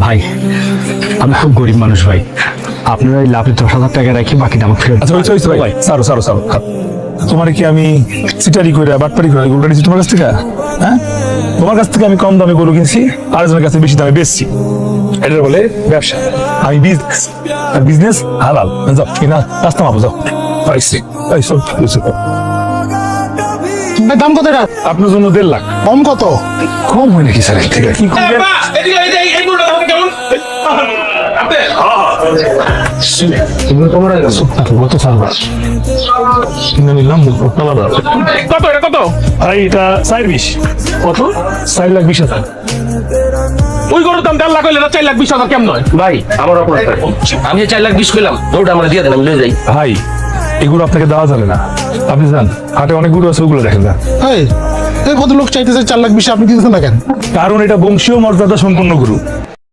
ভাই আমি খুব গরিব মানুষ ভাই, আপনারা এই লাভে 10,000 টাকা রাখি, বাকিটা আমার ফেরত। আচ্ছা হইছে ভাই, সারো সারো সারো। তোমার কি আমি সিটারি করে বাটপারি করে গরুটা নিচ্ছি তোমার কাছ থেকে? হ্যাঁ, তোমার কাছ থেকে আমি কম দামে গরু কিনছি, আরেকজনের কাছে বেশি দামে বেচছি। এটা বলে ব্যবসা, আমি বিজনেস। আর বিজনেস হালাল। যাও কিনা রাস্তা মাপো, যাও। পাইছি পাইছো। দাম কত এটা? আপনার জন্য 1.5 লাখ। কম কত? কম হয় নাকি স্যার? ঠিক আছে, কি করবেন? কত এটা কত? ভাই এটা 4.20। কত? 4,20,000। ওই গরুর দাম 1.5 লাখ হইলে 4,20,000 কেমন হয়? ভাই আমার অপরাধ, আমি 4,20,000 পেলাম, গরুটা আমরা দিয়ে দেন, আমি লয়ে যাই। ভাই এগুলো আপনাকে দেওয়া যাবে না, আপনি যান হাটে অনেক গরু আছে, ওগুলো দেখেন না। এই ভদ্রলোক চাইতেছে 4,20,000, আপনি দিতেছেন না কেন? কারণ এটা বংশীয় মর্যাদা সম্পন্ন গরু।